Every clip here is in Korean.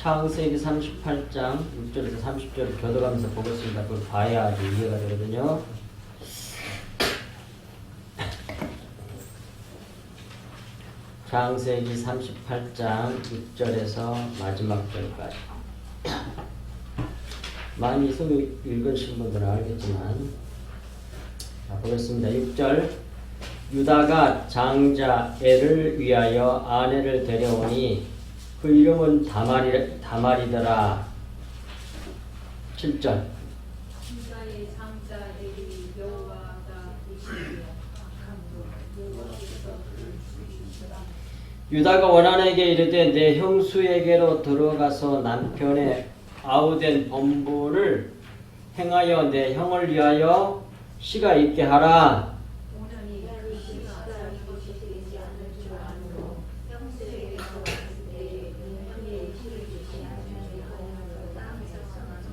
창세기 38장 6절에서 30절을 교도하면서 보겠습니다. 그걸 봐야 아주 이해가 되거든요. 창세기 38장 6절에서 마지막 절까지. 많이 읽으신 분들은 알겠지만, 자, 보겠습니다. 6절. 유다가 장자 엘을 위하여 아내를 데려오니 그 이름은 다말이더라. 7절. 유다의 장자 엘이 여호와가 계시되 유다가 원한에게 이르되 내 형수에게로 들어가서 남편의 아우된 범부를 행하여 내 형을 위하여 씨가 있게 하라. 오늘이 그 시가 이곳이 되지 않을 줄 아므로 형수에게서 왔을 때 형의 시를 주지 않으면 땅에서 성하노니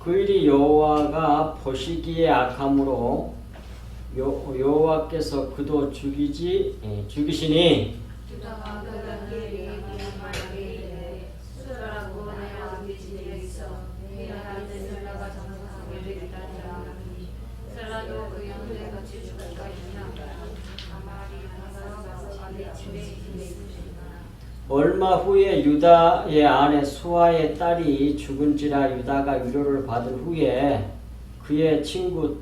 그 일이 여호와가 보시기에 악함으로 여호와께서 그도 죽이시니 유다가 그에게 말하되 이르되 수라라고 내가 우리 집에 있어 내 아들 셀라가 장성하게 되리라. 셀라도 그 형제 같이 죽을 것이냐 다말이 나가서 자기 집에 있으리라. 얼마 후에 유다의 아내 수아의 딸이 죽은지라 유다가 위로를 받은 후에 그의 친구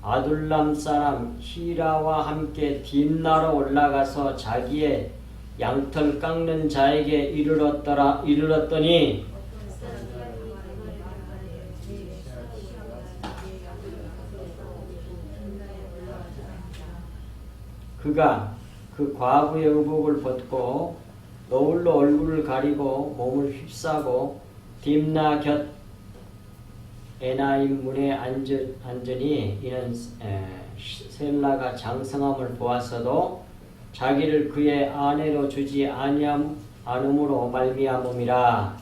아둘람 사람 히라와 함께 딥나로 올라가서 자기의 양털 깎는 자에게 이르렀더니 그가 그 과부의 의복을 벗고 너울로 얼굴을 가리고 몸을 휩싸고 딥나 곁 에나임 문에 앉으니 이는 셀라가 장성함을 보았어도 자기를 그의 아내로 주지 아니함으로 말미암음이라.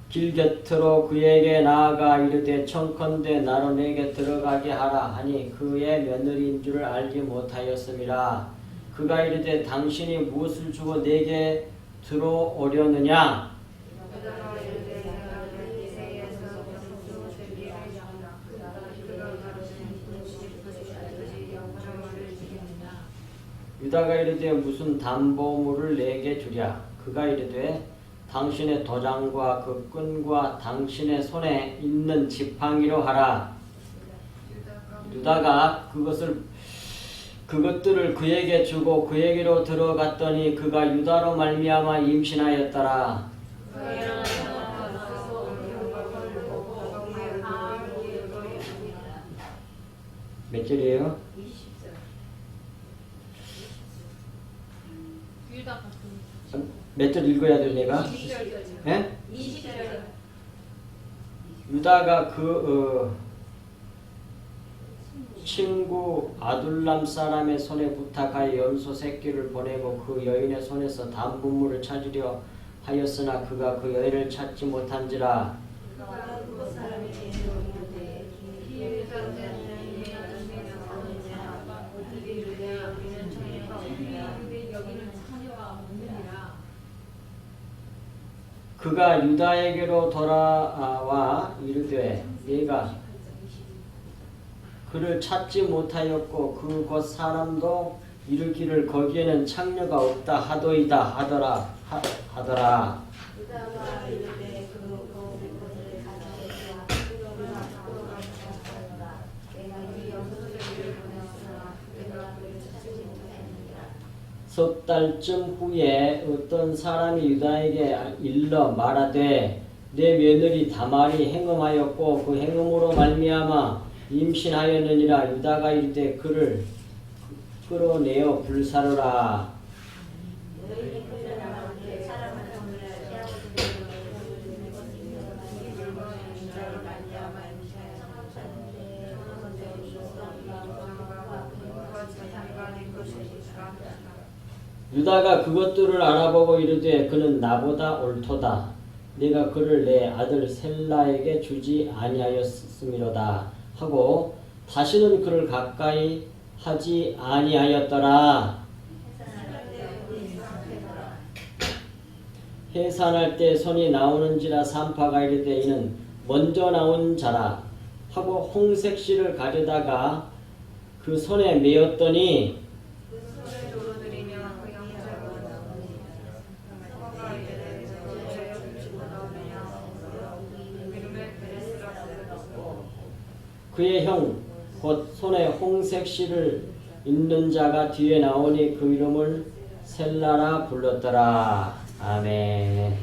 길 곁으로 그에게 나아가 이르되 청컨대 나로 내게 들어가게 하라 하니 그의 며느리인 줄 알지 못하였음이라. 그가 이르되 당신이 무엇을 주고 내게 들어오려느냐? 유다가 이르되 무슨 담보물을 내게 주랴? 그가 이르되 당신의 도장과 그 끈과 당신의 손에 있는 지팡이로 하라. 유다가 그것들을 그에게 주고 그에게로 들어갔더니 그가 유다로 말미암아 임신하였더라. 몇 절이에요? 몇 절 읽어야 돼 내가? 20절. 예? 20절. 유다가 친구 아둘람 사람의 손에 부탁하여 염소 새끼를 보내고 그 여인의 손에서 담분물을 찾으려 하였으나 그가 그 여인을 찾지 못한지라. 그가 유다에게로 돌아와 이르되 네가 그를 찾지 못하였고 그 곧 사람도 이르기를 거기에는 창녀가 없다 하더라. 석 달쯤 후에 어떤 사람이 유다에게 일러 말하되 내 며느리 다말이 행음하였고 그 행음으로 말미암아 임신하였느니라. 유다가 이르되 그를 끌어내어 불사르라. 유다가 그것들을 알아보고 이르되 그는 나보다 옳도다. 네가 그를 내 아들 셀라에게 주지 아니하였음이로다 하고 다시는 그를 가까이 하지 아니하였더라. 해산할 때 손이 나오는지라 산파가 이르되 이는 먼저 나온 자라 하고 홍색 실을 가져다가 그 손에 메었더니 그 손을 도로들이며 그 영적으로 사과가 이르되 저의 훔치고 나오느냐 이름을 베레스라 부르고 그의 형 곧 손에 홍색 실을 있는 자가 뒤에 나오니 그 이름을 셀라라 불렀더라. 아멘.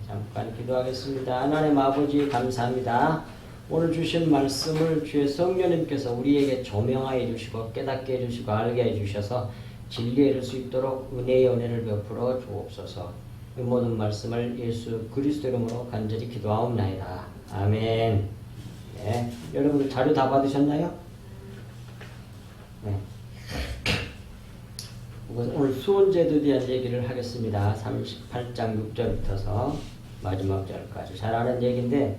잠깐 기도하겠습니다. 하나님 아버지 감사합니다. 오늘 주신 말씀을 주의 성령님께서 우리에게 조명하여 주시고 깨닫게 해주시고 알게 해주셔서 진리에 이를 수 있도록 은혜의 은혜를 베풀어 주옵소서. 이 모든 말씀을 예수 그리스도 이름으로 간절히 기도하옵나이다. 아멘. 네. 여러분들 자료 다 받으셨나요? 네. 오늘 수원제도에 대한 얘기를 하겠습니다. 38장 6절부터서 마지막 절까지 잘 아는 얘기인데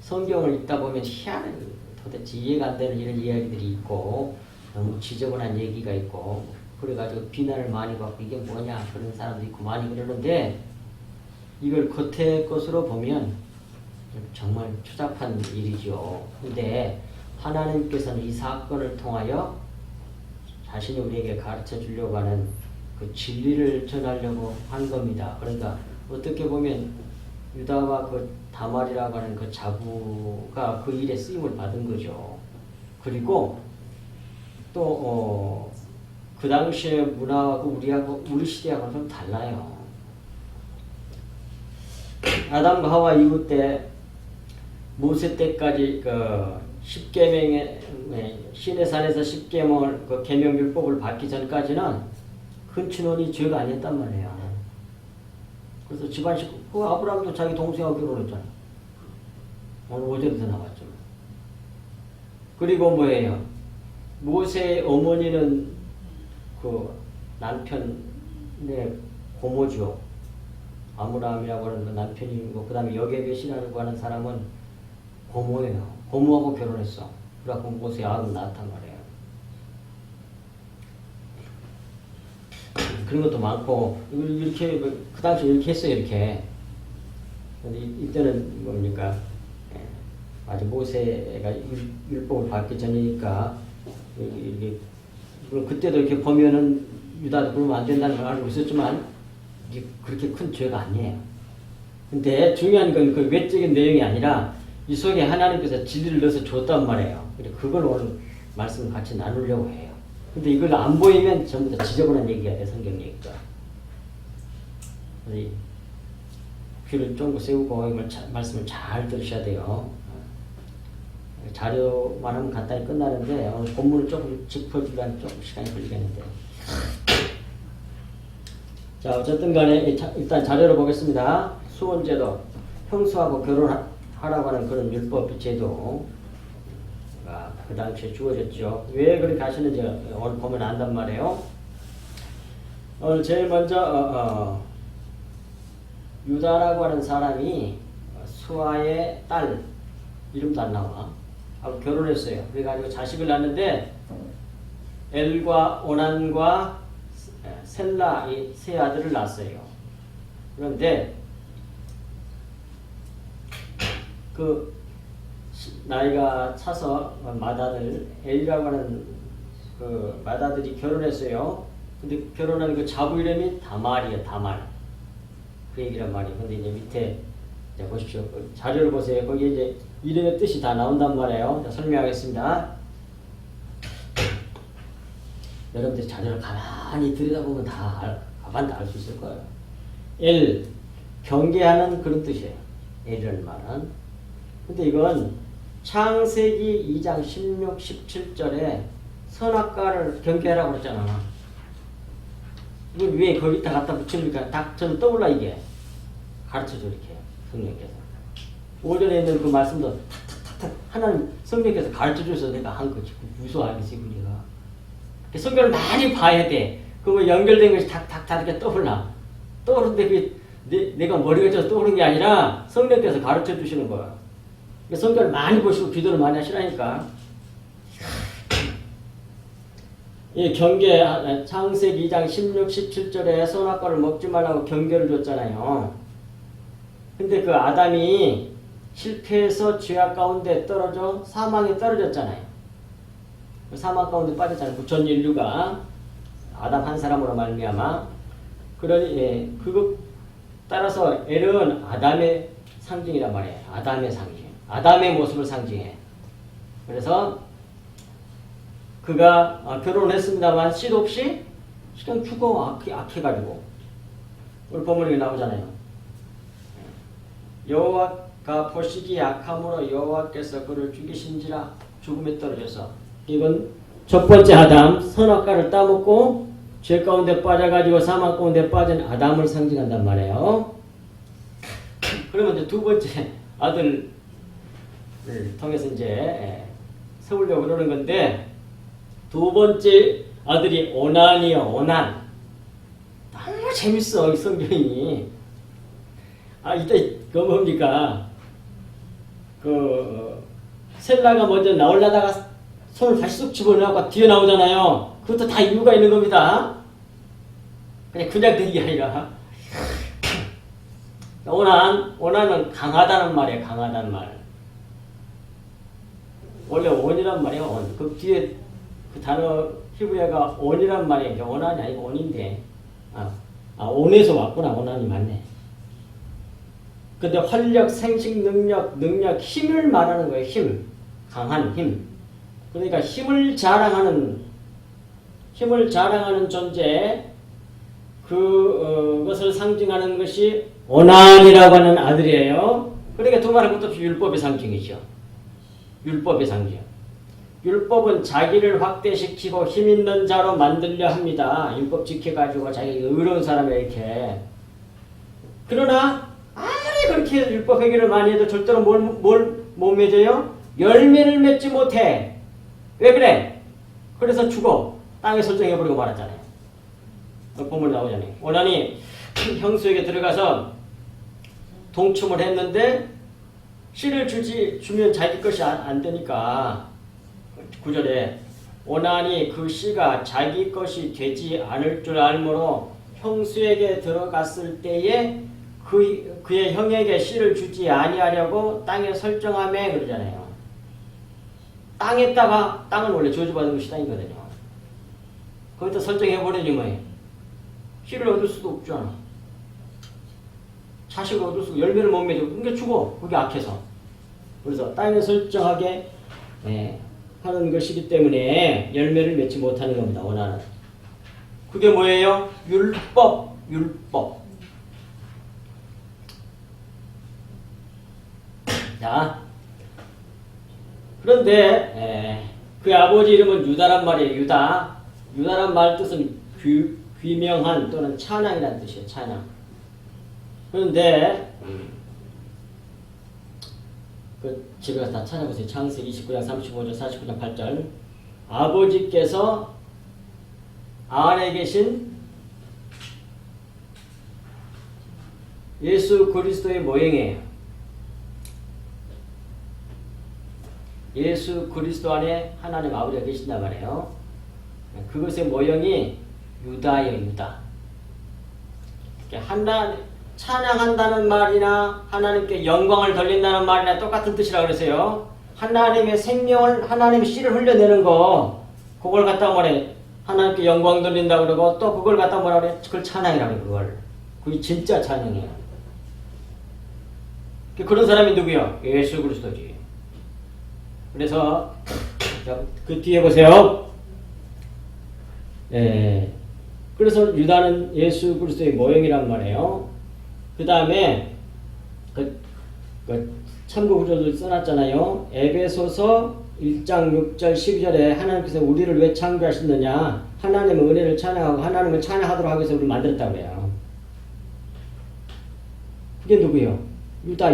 성경을 읽다 보면 희한한 도대체 이해가 안 되는 이런 이야기들이 있고 너무 지저분한 얘기가 있고 그래가지고 비난을 많이 받고 이게 뭐냐 그런 사람도 있고 많이 그러는데 이걸 겉의 것으로 보면 정말 추잡한 일이죠. 근데 하나님께서는 이 사건을 통하여 자신이 우리에게 가르쳐 주려고 하는 그 진리를 전하려고 한 겁니다. 그러니까 어떻게 보면 유다와 그 다말이라고 하는 그 자부가 그 일에 쓰임을 받은 거죠. 그리고 또 그 당시의 문화하고 우리 시대하고는 좀 달라요. 아담과 하와 이후 때 모세 때까지 그 십계명의 시내산에서 십계명을 그 계명율법을 받기 전까지는 근친혼이 죄가 아니었단 말이에요. 그래서 집안 식구 그 아브라함도 자기 동생하고 결혼했잖아. 오늘 5절에서 나왔죠. 그리고 뭐예요? 모세의 어머니는 그 남편의 고모죠. 아므람이라고 하는 그 남편이고 그 다음에 여게벳이라고 하는 사람은 고모예요. 고모하고 결혼했어. 그래갖고 모세의 아들 낳았단 말이에요. 그런 것도 많고 이렇게 그 당시 이렇게 했어요. 이렇게. 근데 이때는 뭡니까? 아직 모세가 율법을 받기 전이니까 이게 물론 그때도 이렇게 보면은 유다도 그러면 안 된다는 걸 알고 있었지만 이게 그렇게 큰 죄가 아니에요. 근데 중요한 건 그 외적인 내용이 아니라 이 속에 하나님께서 진리를 넣어서 줬단 말이에요. 그걸 오늘 말씀을 같이 나누려고 해요. 근데 이걸 안 보이면 전부 다 지저분한 얘기가 돼, 성경 얘기가. 귀를 쫑긋 세우고 말씀을 잘 들으셔야 돼요. 자료만 하면 간단히 끝나는데 오늘 본문을 조금 짚어주려면 조금 시간이 걸리겠는데. 자, 어쨌든 간에 일단 자료를 보겠습니다. 수원제도, 형수하고 결혼하라고 하는 그런 율법 제도가 그 당시에 주어졌죠. 왜 그렇게 하시는지 오늘 보면 안단 말이에요. 오늘 제일 먼저 유다라고 하는 사람이 수아의 딸, 이름도 안 나와, 하고 결혼했어요. 그래가지고 자식을 낳는데 엘과 오난과 셀라 이 세 아들을 낳았어요. 그런데 그 나이가 차서 맏아들 엘이라고 하는 그 맏아들이 결혼했어요. 근데 결혼한 그 자부 이름이 다말이에요. 다말. 그 얘기란 말이에요. 근데 이제 밑에 이제 보십시오. 자료를 보세요. 거기 이제 이름의 뜻이 다 나온단 말이에요. 자, 설명하겠습니다. 여러분들 자료를 가만히 들여다보면 가만히 알 수 있을 거예요. 엘, 경계하는 그런 뜻이에요. 엘이라는 말은. 근데 이건 창세기 2장 16, 17절에 선악과를 경계하라고 그랬잖아. 이걸 왜 거기다 갖다 붙입니까? 딱 저는 떠올라 이게. 가르쳐줘 이렇게 성령께서. 5절에 있는 그 말씀도 탁탁탁탁 하나님 성령께서 가르쳐줘서 내가 한 거지. 무서워 알겠지 우리가. 성경을 많이 봐야 돼. 그거 연결된 것이 탁탁탁 이렇게 떠올라. 떠오르는데 내가 머리가 져서 떠오르는 게 아니라 성령께서 가르쳐 주시는 거야. 성경을 많이 보시고 기도를 많이 하시라니까. 이 경계 창세기 2장 16, 17절에 선악과를 먹지 말라고 경계를 줬잖아요. 근데 그 아담이 실패해서 죄악 가운데 떨어져 사망에 떨어졌잖아요. 사망 가운데 빠졌잖아요. 전 인류가 아담 한 사람으로 말미암아. 그러니 그거 따라서 엘은 아담의 상징이란 말이에요. 아담의 상징. 아담의 모습을 상징해. 그래서 그가 결혼을 했습니다만 씨도 없이 그냥 죽어 악해가지고 오늘 본문에 나오잖아요. 여호와가 보시기에 악함으로 여호와께서 그를 죽이신지라 죽음에 떨어져서 이건 첫 번째 아담 선악과를 따먹고 죄 가운데 빠져가지고 사망 가운데 빠진 아담을 상징한단 말이에요. 그러면 이제 두 번째 아들을 통해서 이제 세우려고 그러는 건데 두 번째 아들이 오난이요. 오난. 너무 재밌어 이 성경이. 이때 그 뭡니까? 셀라가 먼저 나오려다가 손을 다시 쑥 집어넣고 뒤에 나오잖아요. 그것도 다 이유가 있는 겁니다. 그냥 된 게 아니라. 오난은 강하다는 말이에요. 강하다는 말. 원래 온이란 말이에요. 온. 그 뒤에 그 단어 히브리어가 온이란 말이에요. 오난이 아니고 온인데. 온에서 왔구나. 오난이 맞네. 근데 활력, 생식, 능력, 힘을 말하는 거예요. 힘. 강한 힘. 그러니까 힘을 자랑하는 존재, 그것을 상징하는 것이 오난이라고 하는 아들이에요. 그러니까 두말할 것도 없이 율법의 상징이죠. 율법의 상징. 율법은 자기를 확대시키고 힘 있는 자로 만들려 합니다. 율법 지켜가지고 자기가 의로운 사람이 이렇게. 그러나 아무리 그렇게 율법 회개를 많이 해도 절대로 못 맺어요? 열매를 맺지 못해. 왜 그래? 그래서 죽어. 땅에 설정해버리고 말았잖아요. 본문 나오잖아요. 오난이 형수에게 들어가서 동침을 했는데 씨를 주면 자기 것이 안 되니까 9절에 오난이 그 씨가 자기 것이 되지 않을 줄 알므로 형수에게 들어갔을 때에 그의 형에게 씨를 주지 아니하려고 땅에 설정하며 그러잖아요. 땅에다가 땅은 원래 저주받은 것이 땅이거든요. 거기다 설정해버리니 뭐예요? 씨를 얻을 수도 없잖아. 자식을 얻을 수도 열매를 못 맺어. 그게 죽어. 그게 악해서. 그래서 땅에 설정하게 하는 것이기 때문에 열매를 맺지 못하는 겁니다. 원하는. 그게 뭐예요? 율법. 자, 그런데 그 아버지 이름은 유다란 말이에요. 유다란 말 뜻은 귀명한 또는 찬양이라는 뜻이에요. 찬양. 그런데 집에 가서 다 찾아보세요. 창세기 29장 35절 49장 8절. 아버지께서 안에 계신 예수 그리스도의 모형이에요. 예수 그리스도 안에 하나님 아버지가 계신단 말이에요. 그것의 모형이 유다예요. 유다. 찬양한다는 말이나 하나님께 영광을 돌린다는 말이나 똑같은 뜻이라고 그랬어요. 하나님의 생명을, 하나님의 씨를 흘려내는 거, 그걸 갖다가 뭐래? 하나님께 영광 돌린다고 그러고, 또 그걸 갖다가 뭐라 그래? 그걸 찬양이라고 그래, 그걸. 그게 진짜 찬양이에요. 그런 사람이 누구요? 예수 그리스도지. 그래서, 그 뒤에 보세요. 그래서 유다는 예수 그리스도의 모형이란 말이에요. 그 다음에 참고 구절을 써놨잖아요. 에베소서 1장 6절 12절에 하나님께서 우리를 왜 창조하셨느냐, 하나님의 은혜를 찬양하고 하나님을 찬양하도록 하기 위해서 우리를 만들었다고 해요. 그게 누구요? 유다.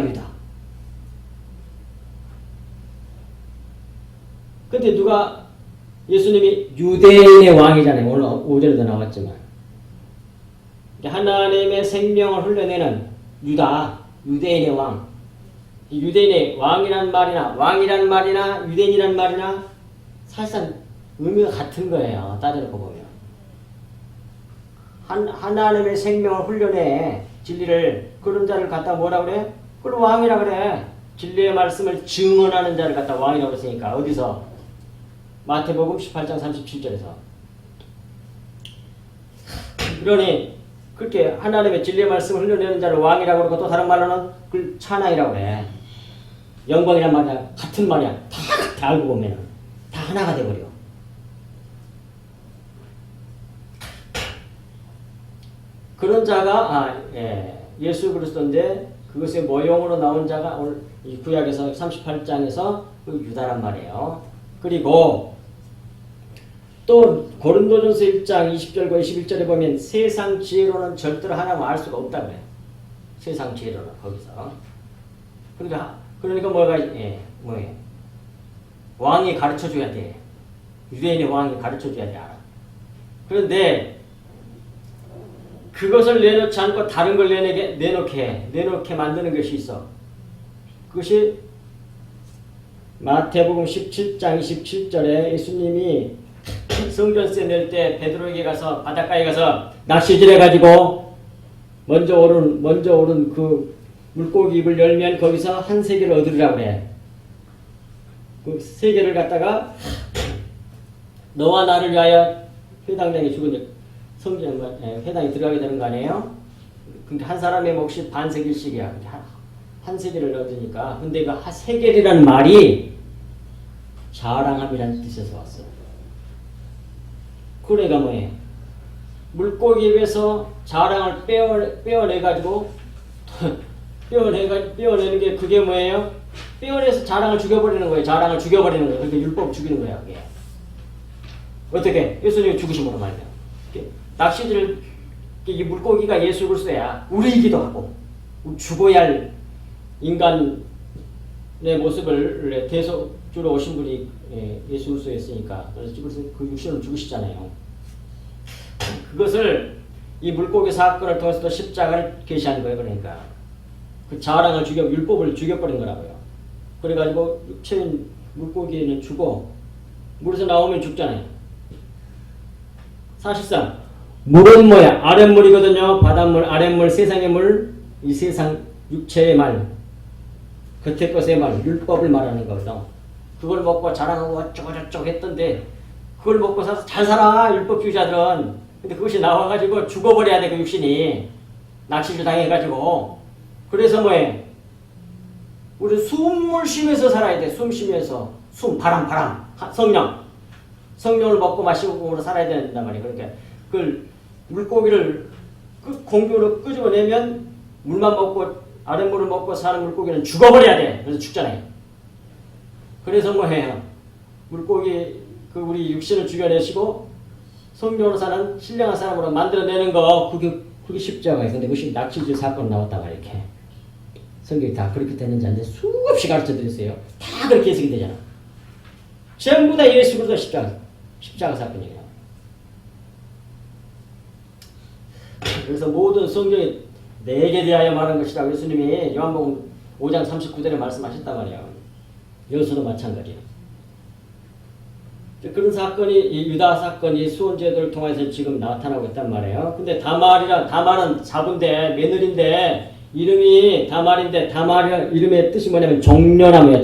근데 누가, 예수님이 유대인의 왕이잖아요. 오늘 5절에도 나왔지만. 하나님의 생명을 흘려내는 유대인의 왕. 유대인의 왕이란 말이나 유대인이란 말이나 사실상 의미가 같은 거예요. 따져놓고 보면. 하나님의 생명을 훈련해 진리를 그런 자를 갖다 뭐라 그래? 그걸 왕이라 그래. 진리의 말씀을 증언하는 자를 갖다 왕이라고 했으니까 어디서? 마태복음 18장 37절에서. 그러니 그렇게 하나님의 진리의 말씀을 흘려내는 자를 왕이라고 그러고 또 다른 말로는 그걸 찬양이라고 그래. 영광이란 말이야. 같은 말이야. 다 알고 보면 다 하나가 돼버려. 그런 자가 예수 그리스도인데 그것의 모형으로 나온 자가 오늘 이 구약에서 38장에서 그 유다란 말이에요. 그리고 또 고린도전서 1장 20절과 21절에 보면 세상 지혜로는 절대로 하나님을 알 수가 없다 그래요. 세상 지혜로는 거기서. 그러니까 뭐예요? 왕이 가르쳐줘야 돼. 유대인의 왕이 가르쳐줘야 돼. 알아. 그런데 그것을 내놓지 않고 다른 걸 내놓게 만드는 것이 있어. 그것이 마태복음 17장 27절에 예수님이 성전세 낼 때 베드로에게 가서 바닷가에 가서 낚시질 해가지고 먼저 오른 그 물고기 입을 열면 거기서 한 세계를 얻으리라고 그래. 그 세계를 갖다가 너와 나를 위하여 회당장에 죽은 회당에 들어가게 되는 거 아니에요? 그러니까 한 사람의 몫이 반세겔씩이야. 한 세계를 얻으니까. 근데 그 세겔이라는 말이 자랑함이라는 뜻에서 왔어. 그래가 뭐예요? 물고기 입에서 자랑을 빼어내가지고 빼어내는 게 그게 뭐예요? 빼어내서 자랑을 죽여버리는 거예요. 자랑을 죽여버리는 거예요. 그러니까 율법 죽이는 거예요. 그게. 어떻게? 예수님이 죽으심으로 말이에요. 낚시질 이 물고기가 예수 그리스도야. 우리이기도 하고 죽어야 할 인간의 모습을 대속주로 오신 분이 예수 그리스도였으니까 그래서 그 육신을 죽으시잖아요. 그것을 이 물고기 사건을 통해서도 십자가를 계시한 거예요. 그러니까 그 자랑을 율법을 죽여버린 거라고요. 그래가지고 육체인 물고기는 죽어 물에서 나오면 죽잖아요. 사실상 물은 뭐야? 아랫물이거든요. 바닷물, 아랫물, 세상의 물, 이 세상 육체의 말, 겉의 것의 말, 율법을 말하는 거거든. 그걸 먹고 자랑하고 어쩌고저쩌고 했던데 그걸 먹고 사서 잘 살아 율법주의자들은. 근데 그것이 나와가지고 죽어버려야 돼. 그 육신이 낚시를 당해가지고. 그래서 뭐해? 우리 숨을 쉬면서 살아야 돼. 숨 쉬면서 바람 성령을 먹고 마시고 살아야 된단 말이에요. 그러니까 그걸 물고기를 공기로 끄집어내면 물만 먹고 아랫물을 먹고 사는 물고기는 죽어버려야 돼. 그래서 죽잖아요. 그래서 뭐 해요? 물고기 우리 육신을 죽여내시고 성령으로 사는 신령한 사람으로 만들어내는 거 그게 십자가예요. 근데 그것이 낚시질 사건 나왔다가 이렇게 성경이 다 그렇게 되는 자인데 수없이 가르쳐 드렸어요. 다 그렇게 해석이 되잖아. 전부 다 예수 그리스도 십자가 사건이에요. 그래서 모든 성경이 내게 대하여 말한 것이라고 예수님이 요한복음 5장 39절에 말씀하셨단 말이에요. 여기서도 마찬가지예요. 그런 사건이 이 유다 사건이 수혼제도를 통해서 지금 나타나고 있단 말이에요. 근데 다말은 사부인데 며느리인데 이름이 다말인데 다말 이름의 뜻이 뭐냐면 종려나무예요.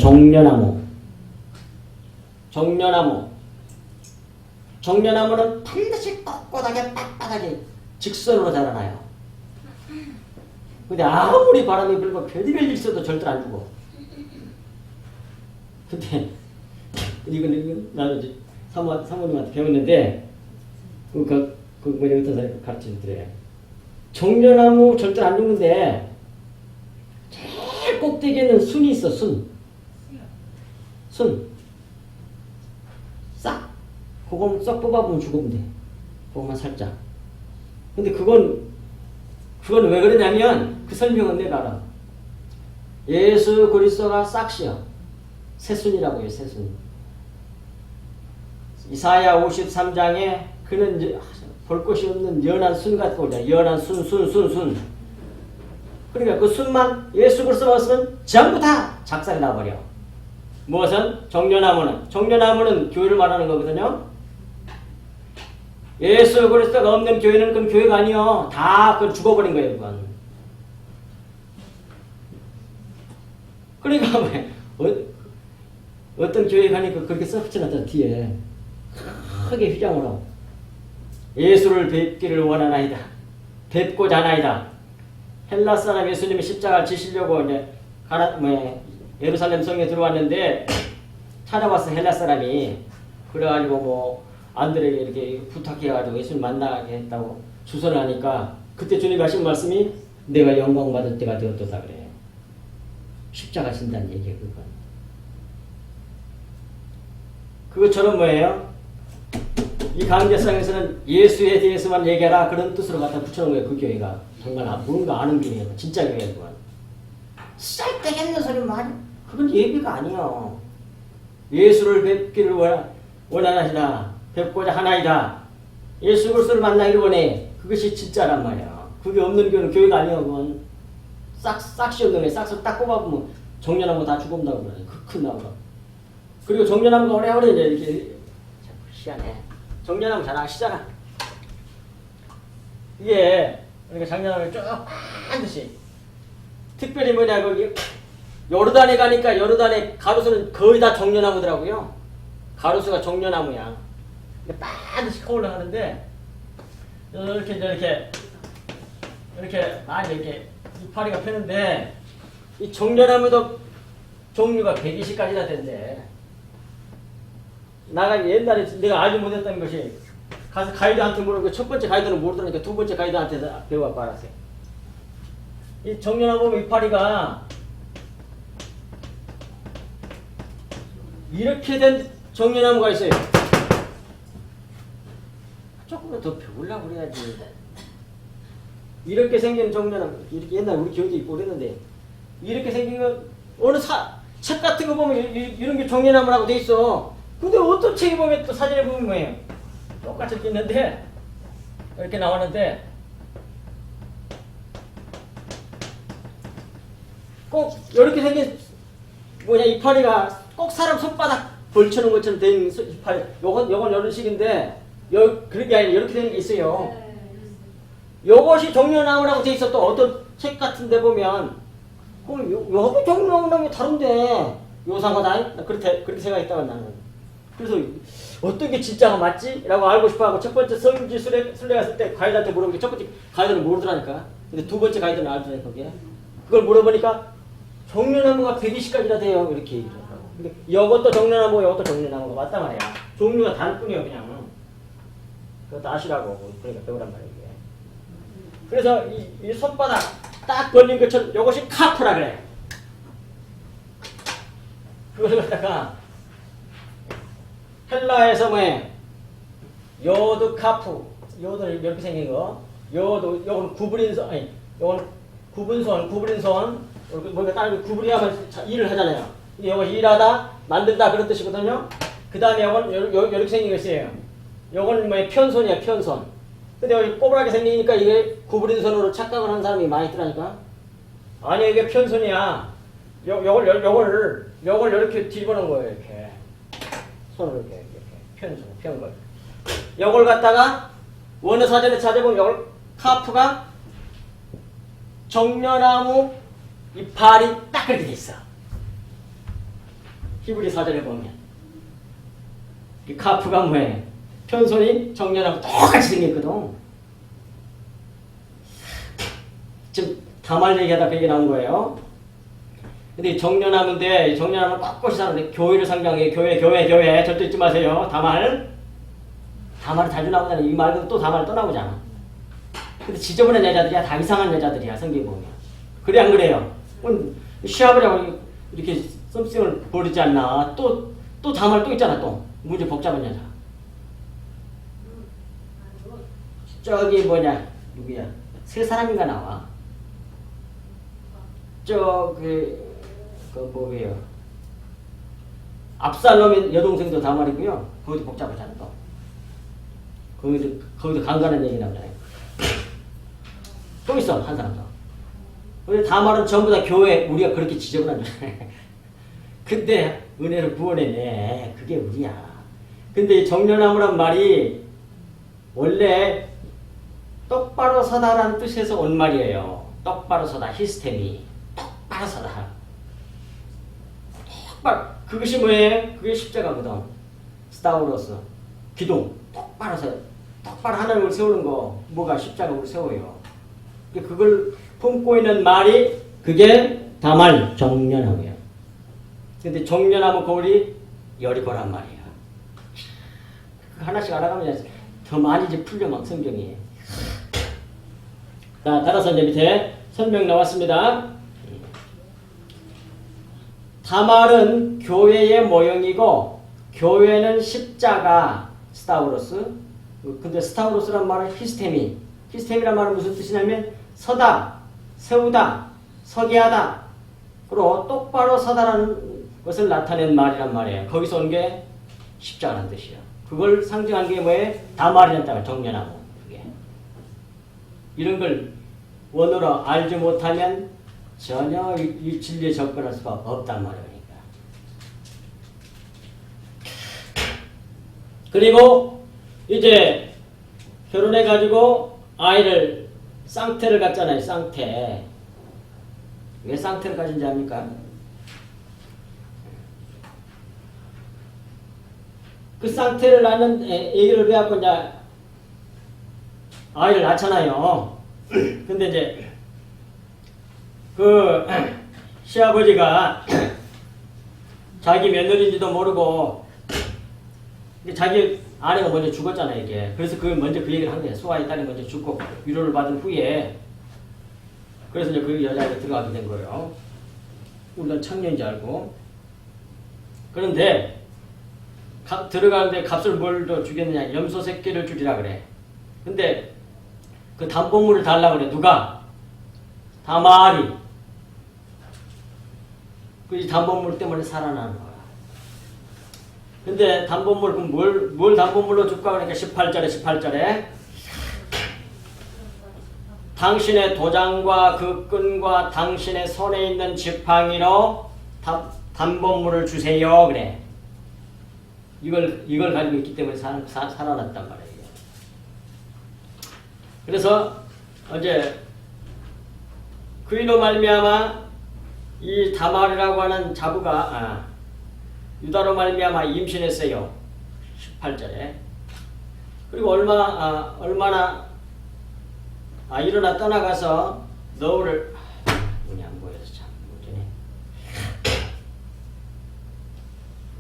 종려나무는 반드시 꼿꼿하게 빳빳하게 직선으로 자라나요. 근데 아무리 바람이 불고 별의별 일 있어도 절대로 안 죽어. 근데 이건 나는 이제 사모님한테 배웠는데 그 어떤 사람이 가르쳐 주더래요. 종려나무 절대로 안 죽는데 제일 꼭대기에는 순이 있어. 순. 싹. 그거만 쏙 뽑아보면 죽으면 돼. 그거만 살짝. 근데 그건 왜 그러냐면 그 설명은 내가 알아. 예수 그리스도가 싹시여. 새순이라고 해요. 새순. 이사야 53장에 그는 볼 것이 없는 연한 순 같고 그래. 연한 순. 그러니까 그 순만 예수 그리스도가 왔으면 전부 다 작살이 나버려. 무엇은? 종려나무는 교회를 말하는 거거든요. 예수 그리스도가 없는 교회는 그건 교회가 아니요. 다 그건 죽어버린 거예요, 그건. 그러니까 어떤 교회 가니까 그렇게 써붙여놨잖아, 뒤에. 크게 휘장으로. 예수를 뵙기를 원하나이다. 뵙고자 하나이다. 헬라 사람 예수님이 십자가를 지시려고 이제 예루살렘 성에 들어왔는데 찾아왔어, 헬라 사람이. 그래가지고 뭐 안드레에게 이렇게 부탁해가지고 예수님 만나게 했다고 주선을 하니까 그때 주님이 하신 말씀이 내가 영광 받을 때가 되었다 그래. 십자가 진다는 얘기야, 그건. 그것처럼 뭐예요? 이 강제성에서는 예수에 대해서만 얘기하라 그런 뜻으로 갖다 붙여놓은 거예요, 그 교회가. 정말 뭔가 아는 교회예요, 진짜 교회야, 그건. 쌀데없는 소리만 그건 예비가 아니야. 예수를 뵙기를 원하시나 뵙고자 하나이다. 예수 그리스도를 만나기를 원해. 그것이 진짜란 말이야. 그게 없는 교회는 교회가 아니야, 그건. 싹시 없는 애 싹을 딱 꼽아보면 정년하면 다 죽어온다고 그러네. 그 큰 나무가. 그리고 정년하면 오래오래 이렇게 희한해. 정년하면 잘 아시잖아. 이게 그러니까 작년하면 쭉 반드시 특별히 뭐냐 거기 요르단에 가니까 요르단에 가로수는 거의 다 정년나무더라고요. 가로수가 정년나무야. 반드시 올라가는데 이렇게 많이 이렇게 이파리가 펴는데 이 정년나무도 종류가 120가지나 된대. 나가 옛날에 내가 알지 못했던 것이 가서 가이드한테 물어보고 첫 번째 가이드는 모르더니까 두 번째 가이드한테 배워갖고 알았어요. 이 정년나무 이파리가 이렇게 된 정년나무가 있어요. 조금만 더 배우려고 그래야지. 이렇게 생긴 정년나무, 이렇게 옛날 우리 교회도 있고 그랬는데 이렇게 생긴 거 어느 책 같은 거 보면 이런 게 정년나무라고 돼 있어. 근데 어떤 책에 보면 또 사진에 보면 뭐예요? 똑같이 이렇게 있는데 이렇게 나왔는데 꼭 이렇게 생긴 이파리가 꼭 사람 손바닥 벌쳐놓은 것처럼 된 이파리. 요건 이런 식인데 그런 게 아니라 이렇게 된 게 있어요. 요것이 정년나무라고 돼 있어. 또 어떤 책 같은 데 보면 그럼 요거 정년나무 다른데 요상하다. 그렇게 생각했다고 나는. 그래서 어떤 게 진짜가 맞지? 라고 알고 싶어하고 첫 번째 성지 순례 갔을 때 가이드한테 물어보니까 첫 번째 가이드는 모르더라니까. 근데 두 번째 가이드는 알더라니까 거기에. 그걸 물어보니까 정년나무가 120가지나 돼요. 이렇게 얘기를 하더라고. 근데 이것도 정년나무, 이것도 정년나무가 맞단 말이야. 종류가 다를 뿐이에요, 그냥. 그것도 아시라고. 그러니까 배우란 말이에요. 이게. 그래서 이 손바닥 딱 걸린 것처럼 이것이 카프라 그래. 그걸 갖다가 헬라에서 요드 카프, 요드는 이렇게 생긴 거, 요거는 구부린 손, 아니, 요거는 구부린 손, 뭔가 다른 구부리하면 일을 하잖아요. 요거 일하다, 만든다 그런 뜻이거든요. 그 다음에 요건 요렇게 생긴 거 있어요. 요건 편손이야, 편손. 근데 여기 꼬부라게 생기니까 이게 구부린 손으로 착각을 하는 사람이 많이 있더라니까. 아니, 이게 편손이야. 요걸 이렇게 뒤집어놓은 거예요, 이렇게. 손으로 이렇게 편걸. 요걸 갖다가 원어 사전에 찾아보면 요걸 카프가 정년나무 이파리 딱 그렇게 돼 있어. 히브리 사전에 보면 이 카프가 뭐예요? 편손이 정년나무 똑같이 생겼거든. 지금 다말 얘기하다 그 얘기 나온 거예요. 근데 정년나무인데 정년나무는 꼿꼿이 사는데 교회를 상징해. 교회 절대 잊지 마세요. 다말은 자주 나오잖아. 이 말고 또 다말 또 나오잖아. 근데 지저분한 여자들이야. 다 이상한 여자들이야. 성경 보면. 그래 안 그래요? 시합을 하고 이렇게 썸씽을 벌이지 않나. 또 다말 또 있잖아. 또 문제 복잡한 여자. 저기 누구야? 세 사람인가 나와. 뭐예요? 압살롬의 여동생도 다말이고요. 거기도 복잡하잖아, 또. 거기도 강간한 얘기 나오잖아요. 또 있어, 한 사람 더. 근데 다말은 전부 다 교회, 우리가 그렇게 지저분한 줄. 근데 은혜를 구원해내. 그게 우리야. 근데 정년나무란 말이 원래 똑바로 서다라는 뜻에서 온 말이에요. 똑바로 서다, 히스테미. 똑바로 서다. 똑바로. 그것이 뭐예요? 그게 십자가거든. 스타우로스. 기둥. 똑바로 서. 똑바로 하나님을 세우는 거. 뭐가 십자가를 세워요. 그걸 품고 있는 말이 그게 다말 정련함이에요. 근데 정련하면 거울이 여리고란 말이야. 하나씩 알아가면 더 많이 이제 풀려만 성경이. 자, 따라서 이제 밑에 설명 나왔습니다. 다말은 교회의 모형이고 교회는 십자가 스타우로스. 근데 스타우로스란 말은 히스테미. 히스테미란 말은 무슨 뜻이냐면 서다, 세우다, 서게 하다. 그리고 똑바로 서다라는 것을 나타낸 말이란 말이에요. 거기서 온 게 십자가라는 뜻이에요. 그걸 상징한 게 뭐예요? 다말이었다가 정연하고. 그게. 이런 걸 원어로 알지 못하면 전혀 이 진리에 접근할 수가 없단 말이니까. 그리고 이제 결혼해가지고 아이를 쌍태를 갖잖아요. 쌍태. 왜 쌍태를 가진지 압니까? 그 쌍태를 낳는 얘기를 해갖고 이제 아이를 낳잖아요. 근데 이제 그 시아버지가 자기 며느리인지도 모르고 자기 아내가 먼저 죽었잖아요, 이게. 그래서 먼저 그 얘기를 한 거예요. 수아의 딸이 먼저 죽고 위로를 받은 후에. 그래서 이제 그 여자에게 들어가게 된 거예요. 물론 청년인지 알고. 그런데 들어가는데 값을 뭘 더 주겠느냐. 염소 새끼를 주리라 그래. 근데 그 담보물을 달라 그래. 누가? 다말이. 그 담보물 때문에 살아나는 거야. 근데 담보물, 그럼 뭘 담보물로 줄까? 그러니까 18절에 당신의 도장과 그 끈과 당신의 손에 있는 지팡이로 담보물을 주세요. 그래. 이걸 가지고 있기 때문에 살아났단 말이에요. 그래서 어제 그이로 말미암아 이 다말이라고 하는 자부가 유다로 말미암아 임신했어요. 18절에. 그리고 얼마나 일어나 떠나가서 너울을 눈이 안 보여서 참 못되네.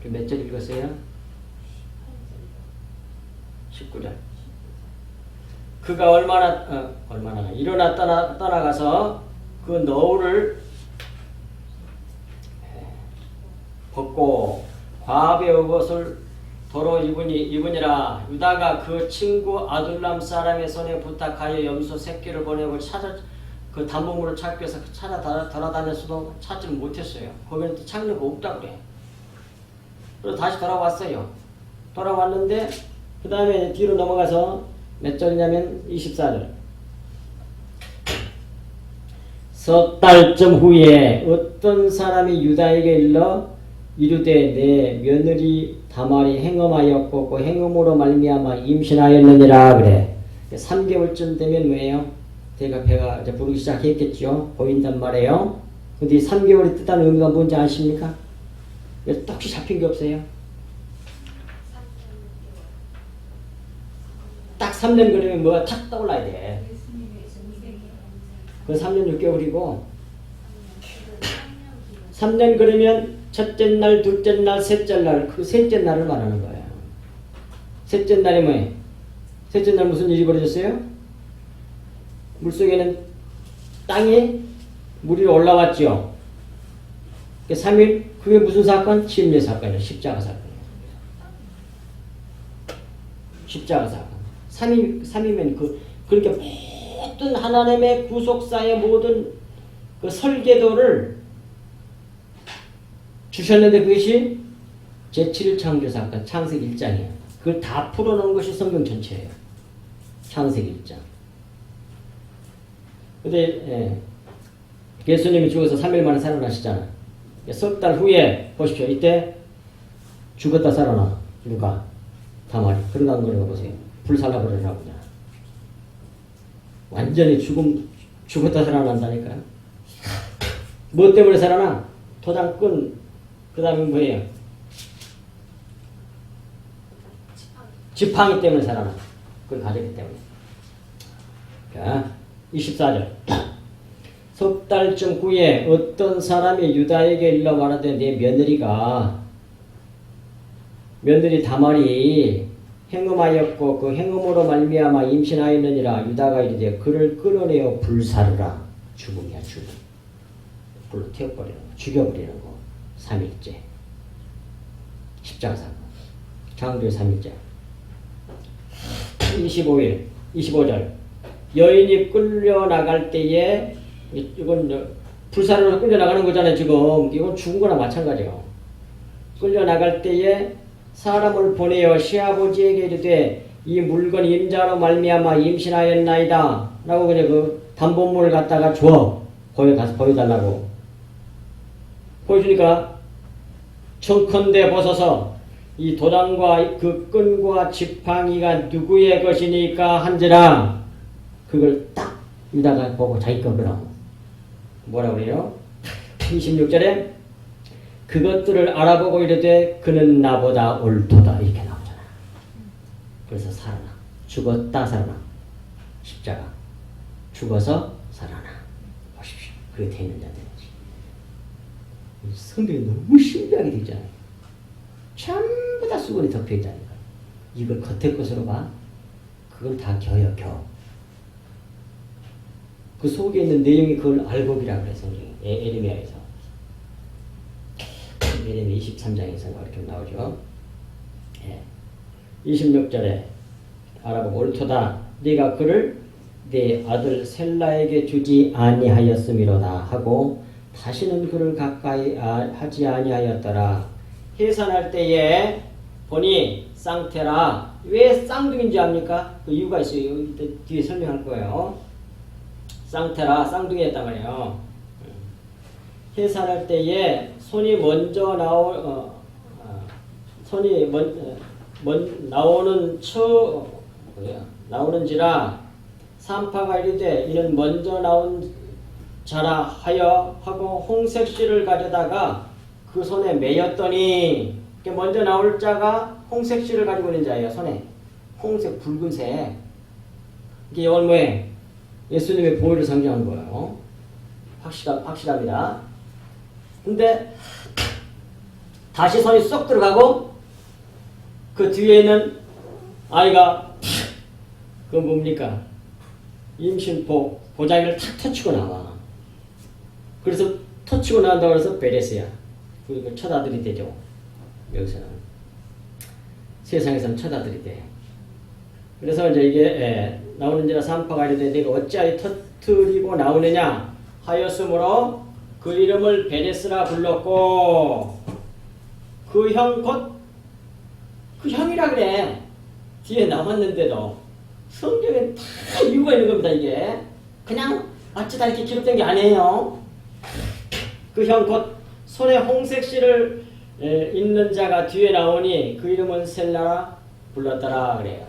몇 절 읽었어요? 19절. 그가 얼마나 일어나 떠나가서 그 너울을 벗고 과부의 옷을 도로 입으니라. 유다가 그 친구 아둘람 사람의 손에 부탁하여 염소 새끼를 보내고 그 담보물을 찾기 위해서 찾아 돌아다녔어도 찾지를 못했어요. 거기는 또 찾는 거 없다 그래. 그래서 다시 돌아왔어요. 돌아왔는데 그 다음에 뒤로 넘어가서 몇 절이냐면 24절. 석 달쯤 후에 어떤 사람이 유다에게 일러 이르되 내 며느리 다말이 행음하였고 그 행음으로 말미암아 임신하였느니라 그래. 3개월쯤 되면 뭐예요? 배가 이제 부르기 시작했겠죠. 보인단 말이에요. 근데 이 3개월이 뜻하는 의미가 뭔지 아십니까? 왜 똑시 잡힌 게 없어요? 딱 3년 그러면 뭐가 탁 떠올라야 돼. 그 3년 6개월이고 3년 그러면 첫째 날, 둘째 날, 셋째 날, 그 셋째 날을 말하는 거예요. 셋째 날이 뭐예요? 셋째 날 무슨 일이 벌어졌어요? 물속에는 땅에 물이 올라왔죠. 3일, 그게 무슨 사건? 침례 사건이에요. 십자가 사건이에요. 십자가 사건. 3이면 그러니까 모든 하나님의 구속사의 모든 그 설계도를 주셨는데 그것이 제7일 창조 사건, 창세기 1장이에요. 그걸 다 풀어놓은 것이 성경 전체예요. 창세기 1장. 근데 예수님이 죽어서 3일 만에 살아나시잖아. 석 달 후에 보십시오. 이때 죽었다 살아나. 누가? 다말이. 그러다는 걸 보세요. 불살라 그러라고 그냥. 완전히 죽었다 살아난다니까요. 뭐 때문에 살아나? 도장꾼, 그 다음에 뭐예요? 지팡이 때문에 살아나. 그걸 가졌기 때문에. 자, 24절. 석 달쯤 후에 어떤 사람이 유다에게 일러 말하되 내 며느리 다말이 행음하였고 그 행음으로 말미암아 임신하였느니라. 유다가 이르되 그를 끌어내어 불사르라. 죽음이야, 죽음. 불로 태워버리는 거, 죽여버리는 거. 3일째. 십자가 사건. 장주의 3일째. 25절. 여인이 끌려나갈 때에, 이건 불사르로 끌려나가는 거잖아요, 지금. 이건 죽은 거나 마찬가지예요. 끌려나갈 때에 사람을 보내어 시아버지에게 이르되 이 물건 임자로 말미암아 임신하였나이다. 라고 그냥 그 담보물을 갖다가 줘. 거기 가서 보여달라고. 보여주니까 청컨대 벗어서 이 도장과 그 끈과 지팡이가 누구의 것이니까 한지라. 그걸 딱 유다가 보고 자기 거구나. 뭐라 그래요? 26절에 그것들을 알아보고 이르되 그는 나보다 옳도다. 이렇게 나오잖아. 그래서 살아나. 죽었다 살아나. 십자가. 죽어서 살아나. 보십시오. 그게 되는 자들이지. 성경이 너무 신기하게 되잖아요. 전부 다 수건이 덮여있다니까. 이걸 겉에 것으로 봐. 그건 다 겨요, 겨. 그 속에 있는 내용이 그걸 알곡이라고 그래, 성경이. 에레미야에서. 에레미야 23장에서 이렇게 나오죠. 예. 26절에 알아보고 옳도다. 네가 그를 네 아들 셀라에게 주지 아니하였음이로다 하고 다시는 그를 가까이 하지 아니하였더라. 해산할 때에 보니 쌍태라. 왜 쌍둥이인지 압니까? 그 이유가 있어요. 뒤에 설명할 거예요. 쌍태라, 쌍둥이였단 말이에요. 해산할 때에 손이 먼저 나오는지라 산파가 이르되 이는 먼저 나온 자라 하여 하고 홍색실을 가져다가 그 손에 매였더니 먼저 나올 자가 홍색실을 가지고 있는 자예요. 손에 홍색 붉은색. 이게 이건 뭐예요? 예수님의 보혈을 상징하는 거예요. 확실합니다. 근데 다시 손이 쏙 들어가고 그 뒤에 있는 아이가 그 뭡니까? 임신포 보자기를 탁 터치고 나와. 그래서 터치고 나온다고 해서 베레스야. 그 처다들이 되죠. 여기서는 세상에서는 처다들이 돼. 그래서 이제 이게 나오는지라 산파가 이르되 내가 어찌하여 터뜨리고 나오느냐 하였으므로 그 이름을 베레스라 불렀고 그 형 곧 그 형이라 그래. 뒤에 남았는데도 성경에 다 이유가 있는 겁니다. 이게 그냥 어쩌다 이렇게 기록된 게 아니에요. 그 형 곧 손에 홍색 실을 있는 자가 뒤에 나오니 그 이름은 셀라라 불렀더라 그래요.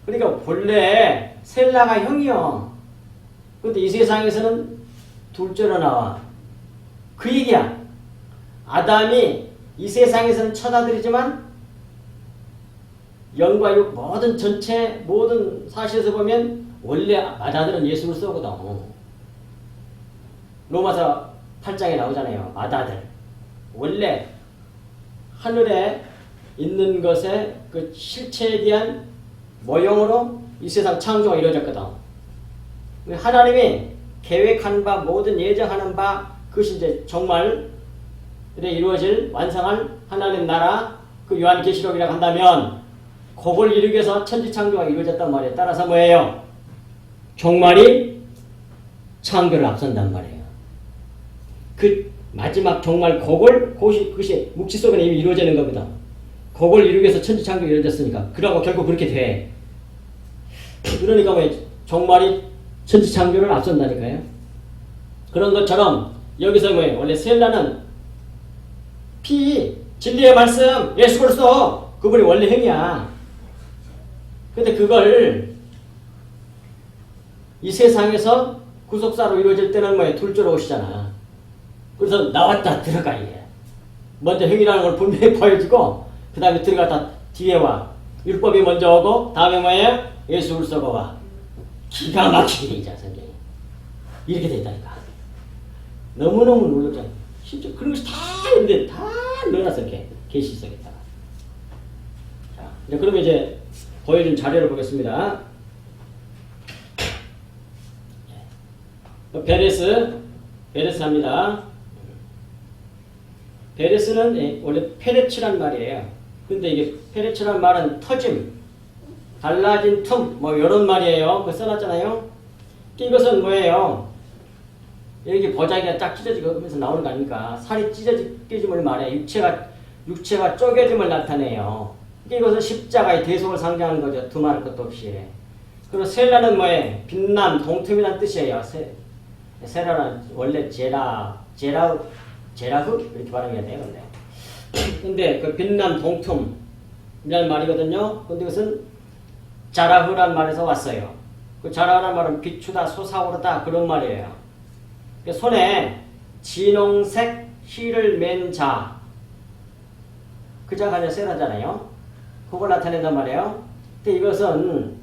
그러니까 본래 셀라가 형이요. 그런데 이 세상에서는 둘째로 나와. 그 얘기야. 아담이 이 세상에서는 처자들이지만 영과 육 모든 전체 모든 사실에서 보면 원래 아다들은 예수 그리스도거든. 로마서 8장에 나오잖아요. 아다들. 원래 하늘에 있는 것의 그 실체에 대한 모형으로 이 세상 창조가 이루어졌거든. 하나님이 계획한 바 모든 예정하는 바 그것이 이제 정말 이루어질 완성할 하나님 나라 그 요한계시록이라고 한다면 그걸 이루기 위해서 천지창조가 이루어졌단 말이에요. 따라서 뭐예요? 종말이 창조를 앞선단 말이에요. 그 마지막 종말 그것이 묵시 속에 이미 이루어지는 겁니다. 그걸 이루기 위해서 천지창조가 이루어졌으니까. 그러고 결국 그렇게 돼. 그러니까 왜 종말이 천지창조를 앞선다니까요. 그런 것처럼 여기서 뭐예요? 원래 셀라는 진리의 말씀 예수 그리스도 그분이 원래 형이야. 근데 그걸 이 세상에서 구속사로 이루어질 때는 뭐예요? 둘째로 오시잖아. 그래서 나왔다 들어가 이게. 먼저 행위라는 걸 분명히 보여주고 그 다음에 들어갔다 뒤에 와. 율법이 먼저 오고 다음에 뭐예요? 예수 그리스도가 와. 기가 막히게 이자 성경이. 이렇게 돼 있다니까. 너무너무 놀랍잖아. 진짜 그런 것이 다 있는데 다 넣어놨어 이렇게 계시석에다가. 자, 이제 그러면 이제 보여준 자료를 보겠습니다. 베레스 합니다. 베레스는 원래 페레츠란 말이에요. 근데 이게 페레츠란 말은 터짐, 달라진 틈, 뭐 이런 말이에요. 그거 써놨잖아요. 이것은 뭐예요? 여기 보자기가 딱 찢어지면서 나오는 거 아닙니까? 살이 찢어짐을 말해. 육체가 쪼개짐을 나타내요. 이것은 십자가의 대속을 상징하는 거죠. 두말할 것도 없이. 그리고 셀라는 뭐예요? 빛남, 동틈이라는 뜻이에요. 세라는 원래 제라흐 이렇게 발음해야 돼요. 근데 그 빛남 동틈이라는 말이거든요. 근데 이것은 자라흐란 말에서 왔어요. 그 자라흐란 말은 비추다, 솟아오르다 그런 말이에요. 손에 진홍색 실을 맨 자, 그 자가 아니라 세라잖아요. 그걸 나타낸단 말이에요. 근데 이것은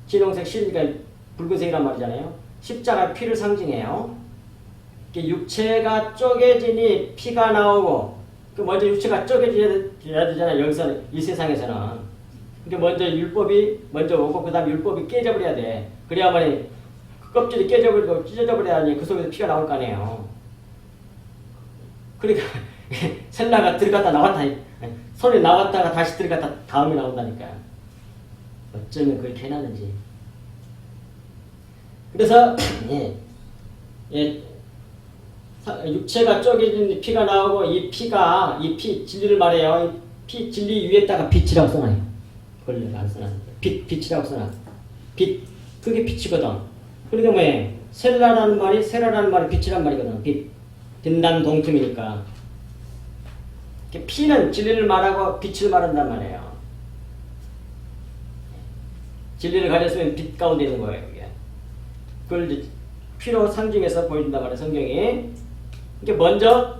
진홍색 실이니까 붉은색이란 말이잖아요. 십자가 피를 상징해요. 육체가 쪼개지니 피가 나오고, 먼저 육체가 쪼개져야 되잖아요. 여기서는, 이 세상에서는. 그러니까 먼저 율법이 먼저 오고, 그 다음에 율법이 깨져버려야 돼. 그래야만이 그 껍질이 깨져버리고 찢어져버려야지 그 속에서 피가 나올 거 아니에요. 그러니까, 셀라가 들어갔다 나왔다, 손이 나왔다가 다시 들어갔다 다음에 나온다니까. 어쩌면 그렇게 해놨는지. 그래서, 육체가 쪼개진 피가 나오고 이 피 진리를 말해요. 피 진리 위에다가 빛이라고 써놔요. 원래 안 써놨는데 빛이라고 써놔. 빛 그게 빛이거든. 그러니까 뭐예요? 세라라는 말이 빛이란 말이거든. 빛난 동틈이니까. 피는 진리를 말하고 빛을 말한단 말이에요. 진리를 가졌으면 빛 가운데 있는 거예요. 이게. 그걸 이제 피로 상징해서 보여준단 말이에요. 성경이. 이게 먼저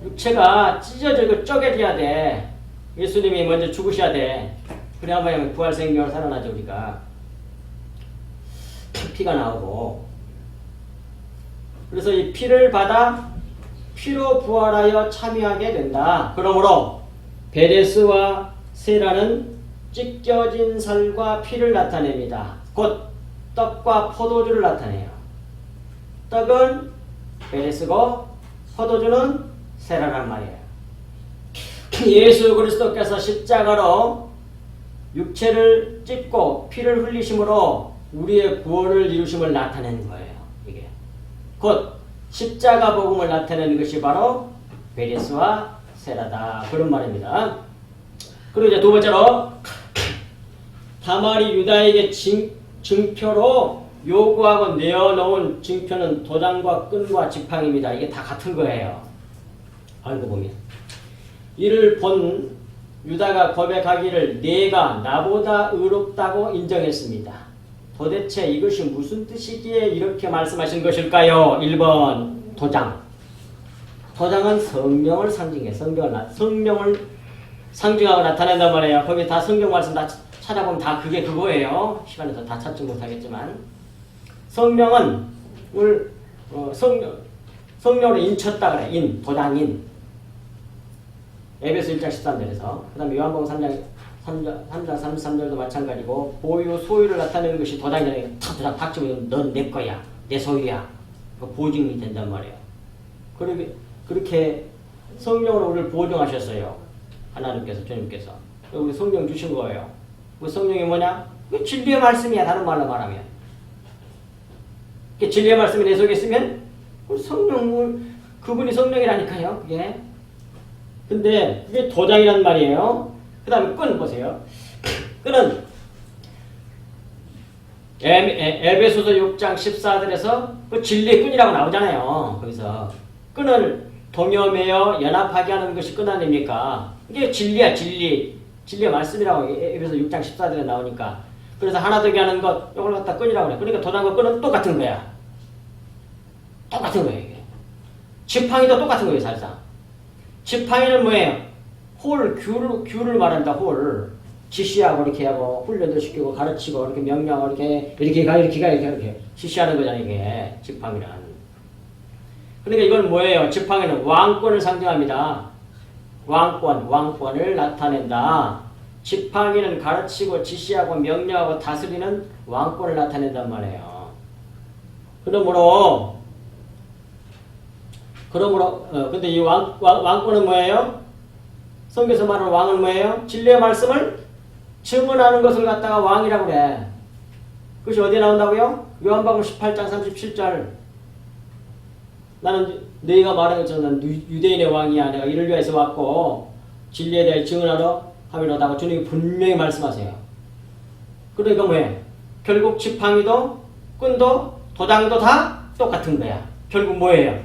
육체가 찢어지고 쪼개져야 돼. 예수님이 먼저 죽으셔야 돼. 그래야만 부활 생명을 살아나죠 우리가. 피가 나오고. 그래서 이 피를 받아 피로 부활하여 참여하게 된다. 그러므로 베레스와 세라는 찢겨진 살과 피를 나타냅니다. 곧 떡과 포도주를 나타내요. 떡은 베레스고 포도주는 세라란 말이에요. 예수 그리스도께서 십자가로 육체를 찢고 피를 흘리심으로 우리의 구원을 이루심을 나타내는 거예요. 이게 곧 십자가 복음을 나타내는 것이 바로 베레스와 세라다. 그런 말입니다. 그리고 이제 두 번째로 다말이 유다에게 증표로 요구하고 내어놓은 증표는 도장과 끈과 지팡이입니다. 이게 다 같은 거예요. 알고 보면. 이를 본 유다가 고백하기를 내가 나보다 의롭다고 인정했습니다. 도대체 이것이 무슨 뜻이기에 이렇게 말씀하신 것일까요? 1번 도장. 도장은 성령을 상징해. 성령을 상징하고 나타낸단 말이에요. 거기 다 성경 말씀 다 찾아보면 다 그게 그거예요. 시간에서 다 찾지 못하겠지만. 성령은 성령으로 인쳤다 그래. 도장인. 에베소 1장 13절에서 그 다음에 요한복음 3장 33절도 마찬가지고 보유, 소유를 나타내는 것이 도장이잖아요. 탁 박치면 넌 내 거야. 내 소유야. 보증이 된단 말이에요. 그렇게 성령으로 우리를 보증하셨어요. 하나님께서, 주님께서. 우리 성령 주신 거예요. 그 성령이 뭐냐? 그 진리의 말씀이야. 다른 말로 말하면. 진리의 말씀이 내 속에 있으면 그분이 성령이라니까요. 그게. 근데 그게 도장이란 말이에요. 그 다음에 끈 보세요. 끈은 에베소서 6장 14절에서 그 진리의 끈이라고 나오잖아요. 거기서 끈을 동여매어 연합하게 하는 것이 끈 아닙니까? 이게 진리야. 진리의 말씀이라고 에베소 6장 14절에 나오니까 그래서 하나 되게 하는 것, 이걸 갖다 끈이라고 그래. 그러니까 도장과 끈은 똑같은 거야. 똑같은 거예요, 이게. 지팡이도 똑같은 거예요, 사실상. 지팡이는 뭐예요? 귤을 말한다, 홀. 지시하고 이렇게 하고, 훈련도 시키고, 가르치고, 이렇게 명령하고, 이렇게 가, 이렇게. 지시하는 거잖아요, 이게. 지팡이는. 그러니까 이건 뭐예요? 지팡이는 왕권을 상징합니다. 왕권을 나타낸다. 지팡이는 가르치고, 지시하고, 명령하고, 다스리는 왕권을 나타낸단 말이에요. 그러므로, 근데 이 왕권은 뭐예요? 성경에서 말하는 왕은 뭐예요? 진리의 말씀을 증언하는 것을 갖다가 왕이라고 그래. 그것이 어디에 나온다고요? 요한복음 18장 37절. 나는 너희가 말한 것처럼 유대인의 왕이야. 내가 이를 위해서 왔고 진리에 대해 증언하러 하미로다고 주님이 분명히 말씀하세요. 그러니까 뭐예요? 결국 지팡이도 끈도 도장도 다 똑같은 거야. 결국 뭐예요?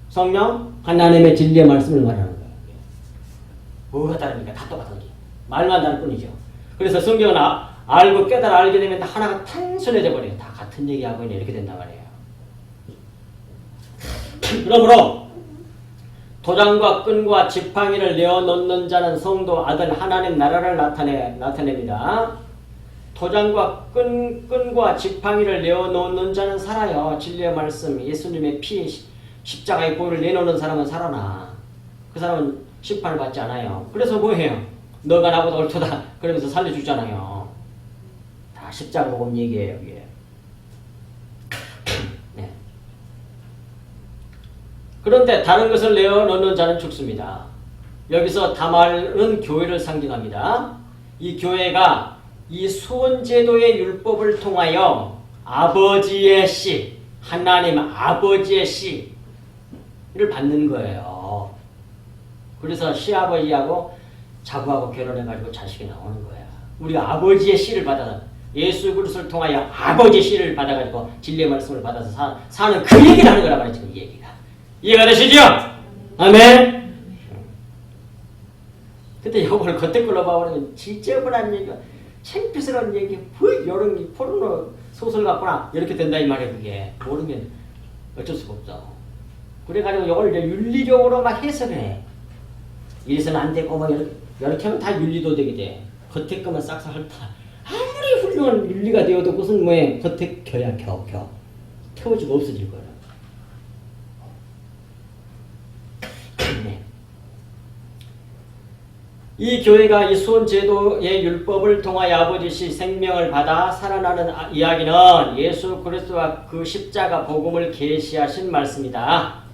성령 하나님의 진리의 말씀을 말하는 거예요. 뭐가 다릅니까? 다 똑같은 거지. 말만 다를 뿐이죠. 그래서 성경은 알고 깨달아 알게 되면 하나가 단순해져 버려요. 다 같은 얘기하고 있네. 이렇게 된단 말이에요. 그러므로 도장과 끈과 지팡이를 내어놓는 자는 성도 아들 하나님 나라를 나타냅니다. 도장과 끈과 지팡이를 내어놓는 자는 살아요. 진리의 말씀, 예수님의 피, 십자가의 보혈을 내놓는 사람은 살아나. 그 사람은 심판을 받지 않아요. 그래서 뭐해요? 너가 나보다 옳도다. 그러면서 살려주잖아요. 다 십자가 복음 얘기예요. 이게. 네. 그런데 다른 것을 내어놓는 자는 죽습니다. 여기서 다말은 교회를 상징합니다. 이 교회가 이 수원제도의 율법을 통하여 아버지의 씨, 하나님 아버지의 씨를 받는 거예요. 그래서 시아버지하고 자부하고 결혼해가지고 자식이 나오는 거야. 우리가 아버지의 씨를 받아서 예수 그리스도를 통하여 아버지의 씨를 받아가지고 진리의 말씀을 받아서 사는 그 얘기를 하는 거란 말이야. 지금 이 얘기가. 이해가 되시죠? 아멘. 근데 이걸 겉에 걸로 봐버리면 지저분한 얘기가 창피스러운 얘기, 이런 포르노 소설 같구나 이렇게 된다 이 말이야. 그게 모르면 어쩔 수가 없어. 그래가지고 이걸 이제 윤리적으로 막 해석해. 이래서는 안 되고 막 이렇게 하면 다 윤리도덕이 돼. 겉에 거만 싹싹 핥아. 아무리 훌륭한 윤리가 되어도 그것은 뭐해? 겉에 겨야 겨. 태워지고 없어질 거야. 네. 이 교회가 이 수원제도의 율법을 통하여 아버지시 생명을 받아 살아나는 이야기는 예수 그리스도와 그 십자가 복음을 계시하신 말씀이다.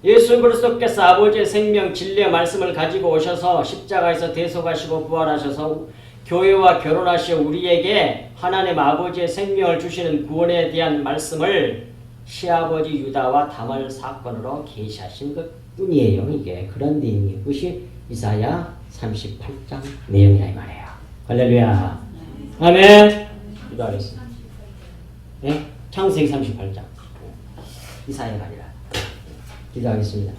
예수 그리스도께서 아버지의 생명 진리의 말씀을 가지고 오셔서 십자가에서 대속하시고 부활하셔서 교회와 결혼하시어 우리에게 하나님 아버지의 생명을 주시는 구원에 대한 말씀을 시아버지 유다와 다말 사건으로 계시하신 것 뿐이에요. 이게 그런 내용이 그것이 이사야 38장 내용이라 이 말이에요. 할렐루야. 아멘. 기도하겠습니다. 네? 창세기 38장. 이사야가 아니라. 기도하겠습니다.